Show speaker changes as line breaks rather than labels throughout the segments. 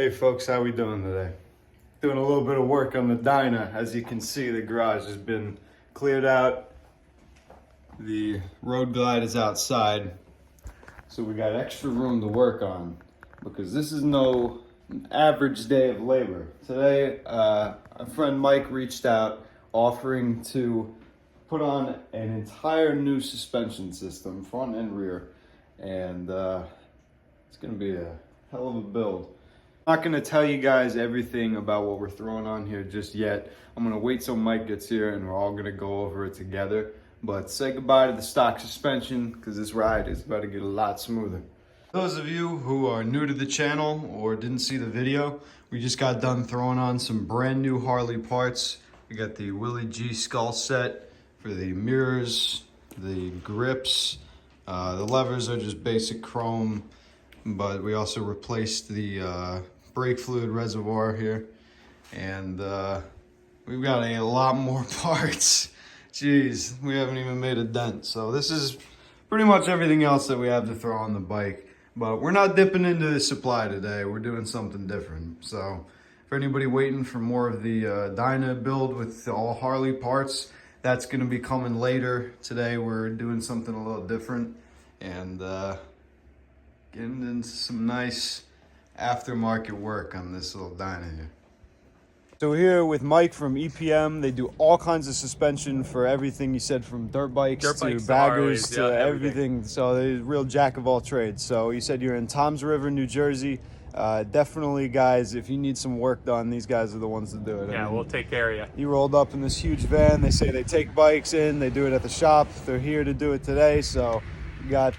Hey folks, how we doing today? Doing a little bit of work on the Dyna. As you can see, the garage has been cleared out. The road glide is outside. So we got extra room to work on because this is no average day of labor. Today, our friend Mike reached out offering to put on an entire new suspension system, front and rear. And it's gonna be a hell of a build. I'm not gonna tell you guys everything about what we're throwing on here just yet. I'm gonna wait till Mike gets here and we're all gonna go over it together. But say goodbye to the stock suspension because this ride is about to get a lot smoother. Those of you who are new to the channel or didn't see the video, we just got done throwing on some brand new Harley parts. We got the Willie G skull set for the mirrors, the grips. The levers are just basic chrome, but we also replaced the brake fluid reservoir here. And we've got a lot more parts. Jeez, we haven't even made a dent. So this is pretty much everything else that we have to throw on the bike. But we're not dipping into the supply today. We're doing something different. So for anybody waiting for more of the Dyna build with all Harley parts, that's gonna be coming later. Today we're doing something a little different and getting into some nice aftermarket work on this little Dyna here. So we're here with Mike from EPM. They do all kinds of suspension for everything you said, from dirt bikes to baggers
Harleys,
to everything. So they're a real jack of all trades. So you said you're in Toms River, New Jersey. Definitely, guys, if you need some work done, these guys are the ones to do it.
Yeah, we'll take care of you.
He rolled up in this huge van. They say they take bikes in, they do it at the shop. They're here to do it today. So we got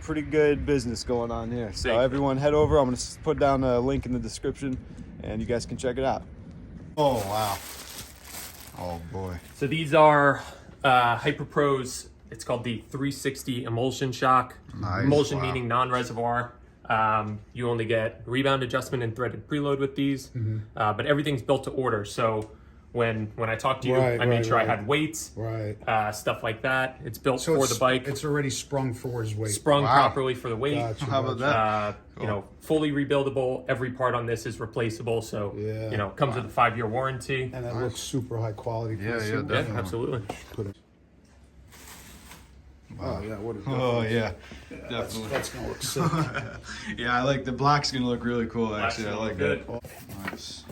pretty good business going on here. So everyone head over. I'm going to put down a link in the description and you guys can check it out. Oh, wow. Oh, boy.
So these are HyperPro's, it's called the 360 emulsion shock.
Nice.
Emulsion
Wow.
meaning non-reservoir. You only get rebound adjustment and threaded preload with these, but everything's built to order. So when I talked to you, I made sure I had weights, stuff like that. It's built
So
for
it's,
the bike.
It's already sprung for his weight.
Sprung properly for the weight.
Gotcha,
How about that?
You know, fully rebuildable. Every part on this is replaceable. So, you know, comes with a 5-year warranty.
And it looks super high quality.
Yeah,
super-
definitely.
Absolutely.
Put it. Oh, yeah, what a
Oh, yeah.
That's,
Definitely.
that's gonna look sick.
Yeah, I like the black's gonna look really cool, actually. I like
good.
that. Nice.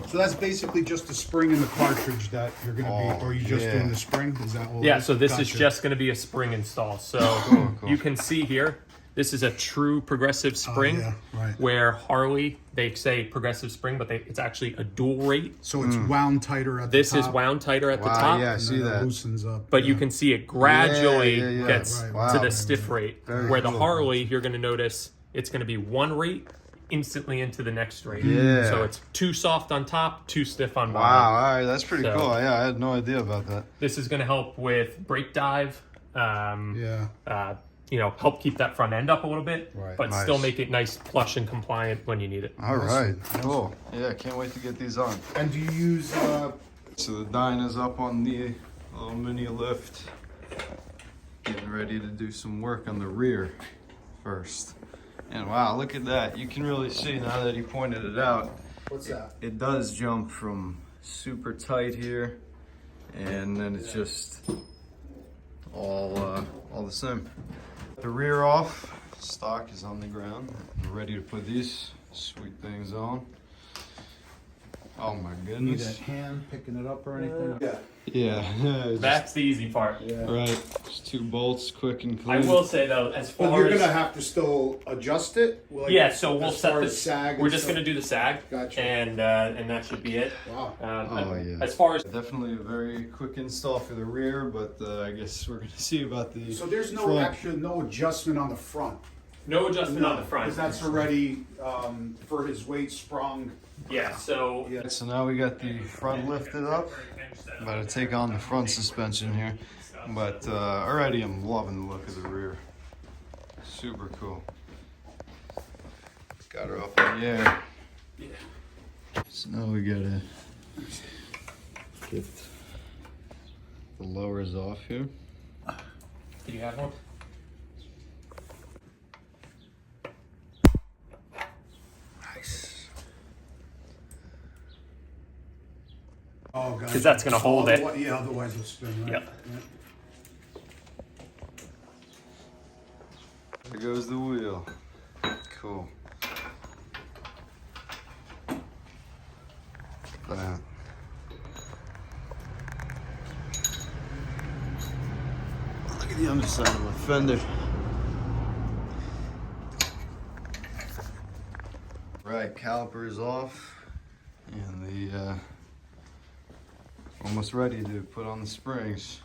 So that's basically just the spring in the cartridge that you're gonna be, or you just doing the spring? Is that all?
Yeah, so this is
Gotcha.
just going to be a spring install. So
Cool.
you can see here, this is a true progressive spring,
yeah, right.
where Harley, they say progressive spring, but it's actually a dual rate.
So it's wound tighter at the
This
top.
is wound tighter at the
Wow,
top,
yeah, I
and
see
then it
that.
loosens up.
but you can see it gradually
Yeah.
gets
Right,
to
wow.
the stiff rate.
Very
Where the
cool.
Harley, you're going to notice it's going to be one rate instantly into the next rate.
Yeah.
So it's too soft on top, too stiff on bottom.
Wow, all right, that's pretty
So-
cool. Yeah, I had no idea about that.
This is going to help with brake dive. You know, help keep that front end up a little bit,
Right.
but
Nice.
still make it nice, plush, and compliant when you need it.
All right, cool. Yeah, can't wait to get these on.
And do you use,
So the Dyna's up on the little mini lift. Getting ready to do some work on the rear first. And wow, look at that. You can really see now that he pointed it out.
what's that?
It does jump from super tight here, and then it's just all the same. The rear off, stock is on the ground. We're ready to put these sweet things on. Oh my
Need
goodness.
a hand picking it up or anything? Yeah.
Yeah, just-
That's the easy part.
right. Just 2 bolts, quick and clean.
I will say though, as
But
far
you're
as
gonna have to still adjust it? Like,
yeah, so we'll
as
set
far
the
as sag
We're
and
just
stuff?
gonna do the sag,
Gotcha.
and that should be it.
Wow.
Oh, yeah.
As far as
Definitely a very quick install for the rear, but I guess we're gonna see about the
So there's no
front.
no adjustment on the front?
no adjustment on the front.
Because that's already, for his weight sprung.
Yeah. So
Yeah.
So now we got the front lifted up. About to take on the front suspension here, but already I'm loving the look of the rear. Super cool. Got her up in the air.
Yeah.
So now we gotta get the lowers off here.
do you have one?
guys.
Because that's going to hold it.
Yeah, otherwise it'll spin, right?
Yep.
There goes the wheel. Cool. That. Look at the underside of my fender. Right, caliper is off, and the almost ready to put on the springs.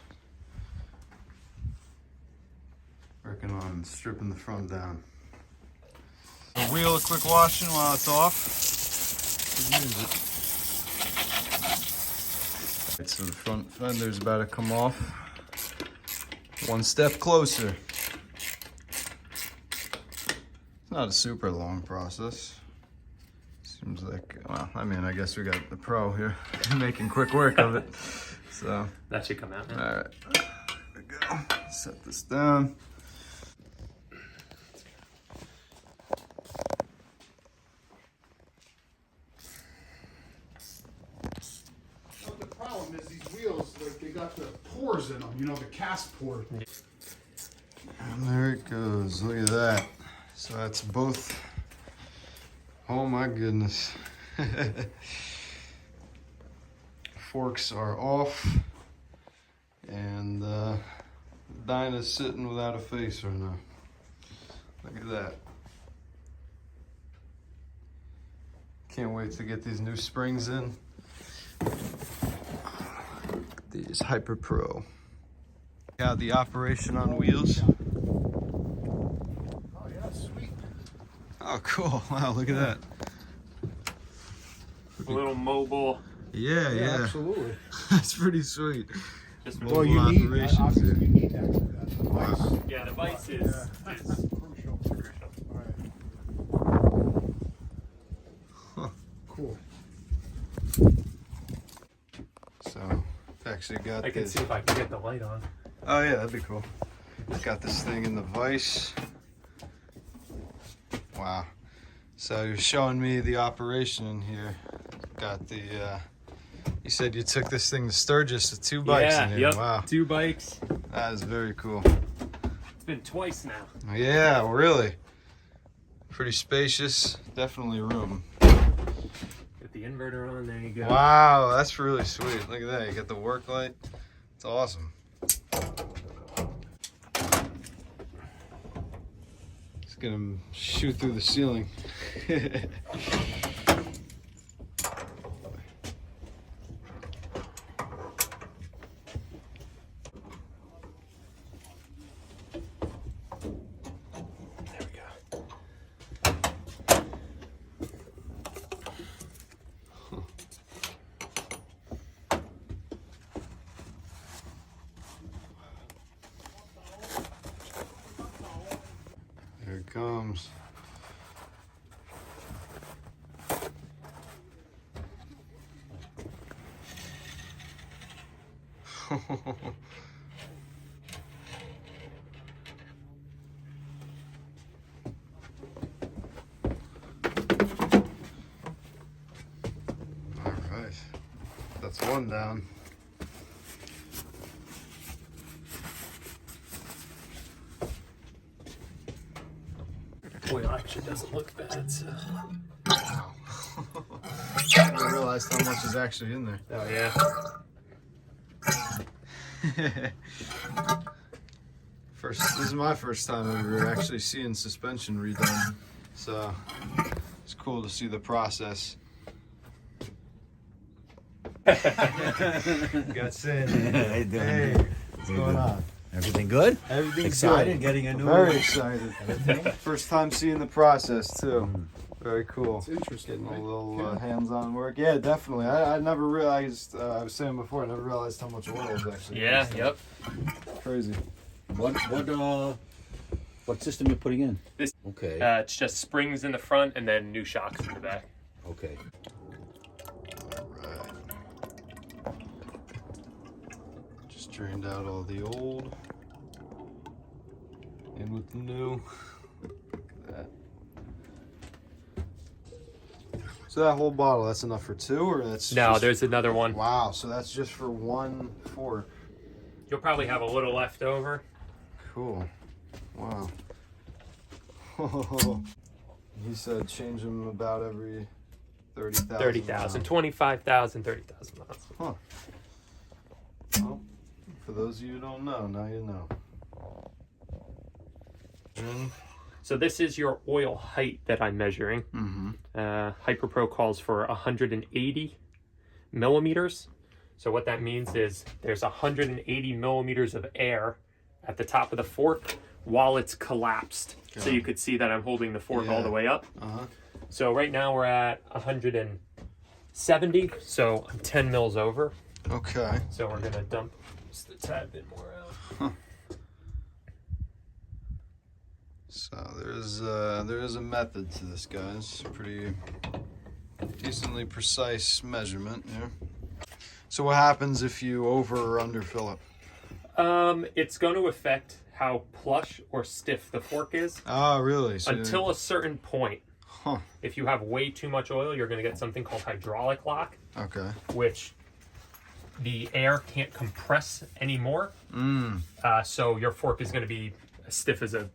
Working on stripping the front down. The wheel a quick washing while it's off. Use it. Right, so the front fender's about to come off. One step closer. It's not a super long process. Seems like, well, I mean, I guess we got the pro here making quick work of it. So
That should come out now.
all right, there we go. Set this down.
But the problem is these wheels, like, they got the pores in them, you know, the cast pore.
And there it goes. Look at that. So that's both. Oh my goodness. Forks are off. And Dyna's sitting without a face right now. Look at that. Can't wait to get these new springs in. These HyperPro. Got the operation on wheels.
Oh yeah, sweet.
Oh, cool. Wow, look at that.
A little mobile.
Yeah, yeah.
Absolutely.
That's pretty sweet.
Just
Mobile
Well, you need,
operations
obviously,
here.
you need that device.
yeah, the vice is
Crucial.
crucial.
All right.
Huh.
Cool.
So, actually got
I can
this.
see if I can get the light on.
Oh yeah, that'd be cool. Got this thing in the vise. Wow. So you're showing me the operation in here. Got the, you said you took this thing to Sturgis with 2 bikes in here.
Yep.
Wow.
2 bikes.
That is very cool.
It's been twice now.
Yeah, really. Pretty spacious. Definitely room.
Get the inverter on. There you go.
Wow, that's really sweet. Look at that. You got the work light. It's awesome. It's gonna shoot through the ceiling. There we go. Here it comes. All right, that's one down.
Oil actually doesn't look bad. So.
Wow. I didn't realize how much is actually in there.
Oh yeah.
This is my first time ever actually seeing suspension redone, so it's cool to see the process. Got Sid.
How you doing?
Hey, what's going on?
Everything good?
Everything's
Excited
good.
getting a new
Very excited. First time seeing the process too. Very cool.
It's interesting.
Getting a
Right?
little
Yeah.
hands-on work. Yeah, definitely. I never realized. I was saying before, I never realized how much oil is actually.
Yeah.
in this
Yep.
thing. Crazy.
What system you're putting in?
This.
Okay.
It's just springs in the front and then new shocks in the back.
Okay.
Alright. Just drained out all the old. In with the new. Look at that. So that whole bottle, that's enough for 2, or that's
No,
just...
there's another one.
Wow, so that's just for 1 fork.
You'll probably have a little left over.
Cool. Wow. He said change them about every 30,000.
30,000, 25,000, 30,000 miles.
Huh. Well, for those of you who don't know, now you know.
So this is your oil height that I'm measuring. HyperPro calls for 180 millimeters. So what that means is there's 180 millimeters of air at the top of the fork while it's collapsed. Okay. So you could see that I'm holding the fork all the way up. So right now we're at 170, so I'm 10 mils over.
Okay.
So we're gonna dump just a tad bit more out.
So there is a method to this, guys. Pretty decently precise measurement here. So what happens if you over or under fill it?
It's going to affect how plush or stiff the fork is.
Oh, really? So
until a certain point.
Huh.
If you have way too much oil, you're going to get something called hydraulic lock.
Okay.
Which the air can't compress anymore. So your fork is going to be as stiff as a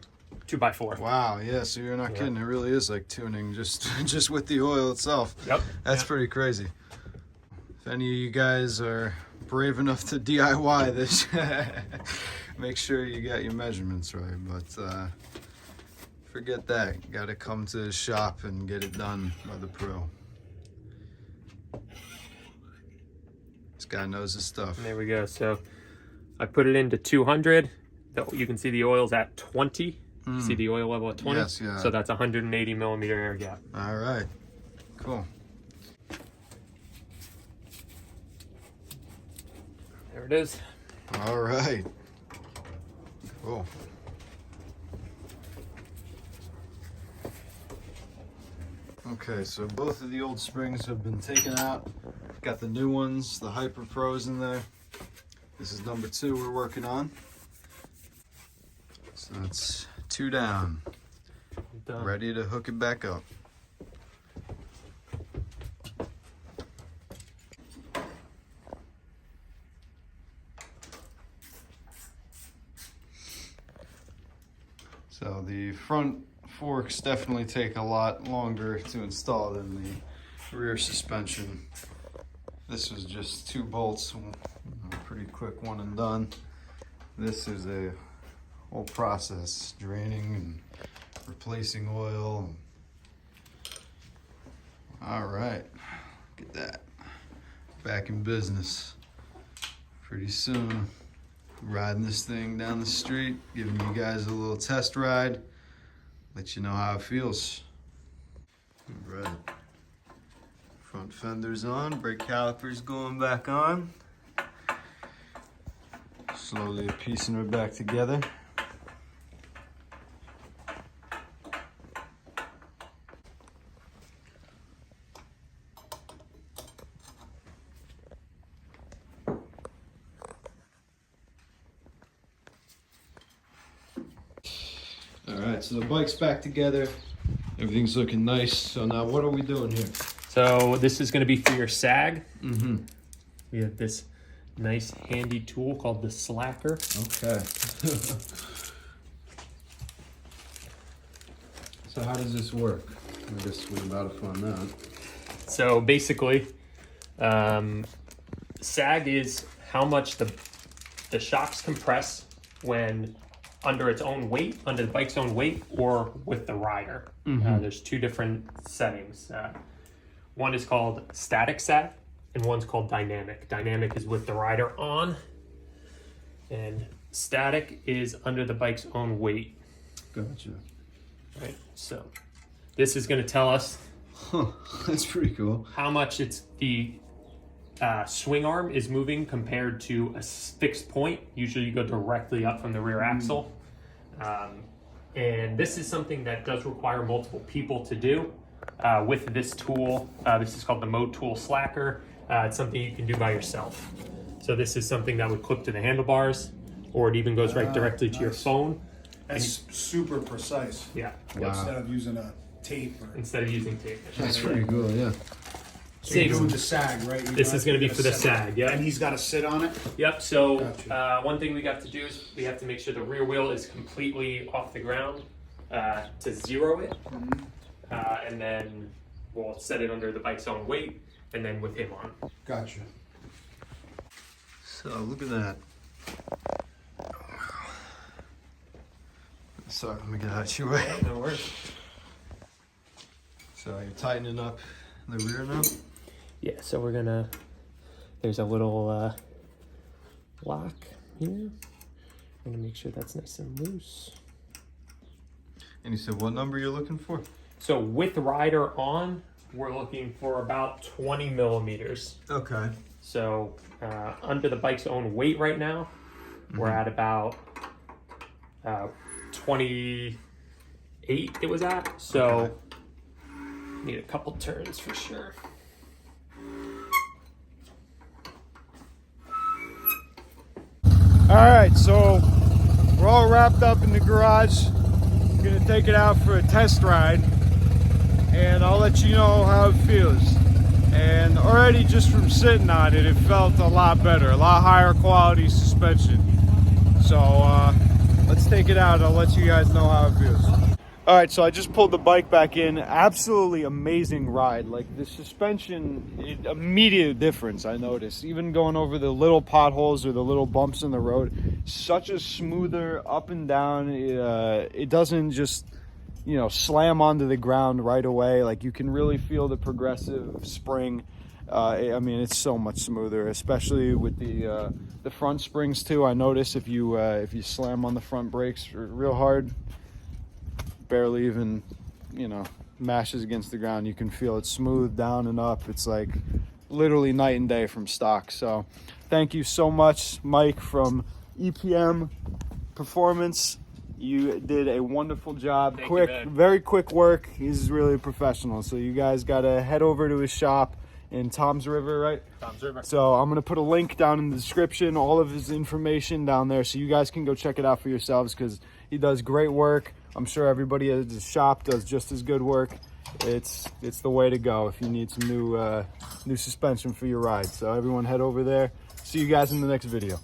2x4.
Wow, yeah, so you're not kidding. It really is like tuning just with the oil itself.
Yep.
That's pretty crazy. If any of you guys are brave enough to DIY this, make sure you got your measurements right. But forget that. You got to come to the shop and get it done by the pro. This guy knows his stuff.
There we go. So I put it into 200. You can see the oil's at 20. See the oil level at 20?
Yes, yeah.
So that's 180 millimeter air gap.
All right. Cool.
There it is.
All right. Cool. Okay, so both of the old springs have been taken out. Got the new ones, the HyperPros in there. This is number 2 we're working on. So that's 2 down.
Done.
Ready to hook it back up. So the front forks definitely take a lot longer to install than the rear suspension. This was just 2 bolts, pretty quick one and done. This is a whole process, draining and replacing oil. All right, look at that. Back in business. Pretty soon, riding this thing down the street, giving you guys a little test ride, let you know how it feels. All right. Front fender's on, brake calipers going back on. Slowly piecing her back together. Alright, so the bike's back together. Everything's looking nice. So now what are we doing here?
So this is going to be for your sag. We have this nice handy tool called the slacker.
Okay. So how does this work? I guess we're about to find out.
So basically, sag is how much the shocks compress when under its own weight, under the bike's own weight, or with the rider. There's 2 different settings. One is called static sag, and one's called dynamic. Dynamic is with the rider on, and static is under the bike's own weight.
Gotcha.
Right. So this is going to tell us
that's pretty cool.
how much it's the swing arm is moving compared to a fixed point. Usually you go directly up from the rear axle. And this is something that does require multiple people to do. With this tool, this is called the Mode Tool Slacker. It's something you can do by yourself. So this is something that would clip to the handlebars, or it even goes right directly to your phone.
That's super precise.
Yeah.
Instead of using a tape.
instead of using tape.
That's pretty cool, yeah.
So you're doing the sag, right?
This is going to be for the sag, yeah.
And he's got to sit on it?
Yep, so
Gotcha.
one thing we got to do is we have to make sure the rear wheel is completely off the ground to zero it. And then we'll set it under the bike's own weight and then with him on.
Gotcha.
So look at that. Sorry, let me get out of your way.
No worries.
So you're tightening up the rear now?
Yeah, so we're gonna, there's a little lock here. I'm gonna make sure that's nice and loose.
And you said what number you're looking for?
So with rider on, we're looking for about 20 millimeters.
Okay.
So under the bike's own weight right now, we're at about 28 it was at. So
Okay.
need a couple turns for sure.
All right, so we're all wrapped up in the garage. I'm gonna take it out for a test ride, and I'll let you know how it feels. And already just from sitting on it, it felt a lot better, a lot higher quality suspension. So let's take it out. I'll let you guys know how it feels. All right, so I just pulled the bike back in. Absolutely amazing ride. Like the suspension, immediate difference I noticed. Even going over the little potholes or the little bumps in the road, such a smoother up and down. It doesn't just, you know, slam onto the ground right away. Like you can really feel the progressive spring. I mean, it's so much smoother, especially with the front springs too. I notice if you slam on the front brakes real hard, barely even, you know, mashes against the ground, you can feel it smooth down and up. It's like literally night and day from stock. So thank you so much, Mike from EPM Performance. You did a wonderful job.
Thank
Quick,
you, man.
very quick work. He's really a professional. So you guys got to head over to his shop in Tom's River, right?
Tom's River.
So I'm going to put a link down in the description, all of his information down there, so you guys can go check it out for yourselves, because he does great work. I'm sure everybody at his shop does just as good work. It's the way to go if you need some new suspension for your ride. So everyone head over there. See you guys in the next video.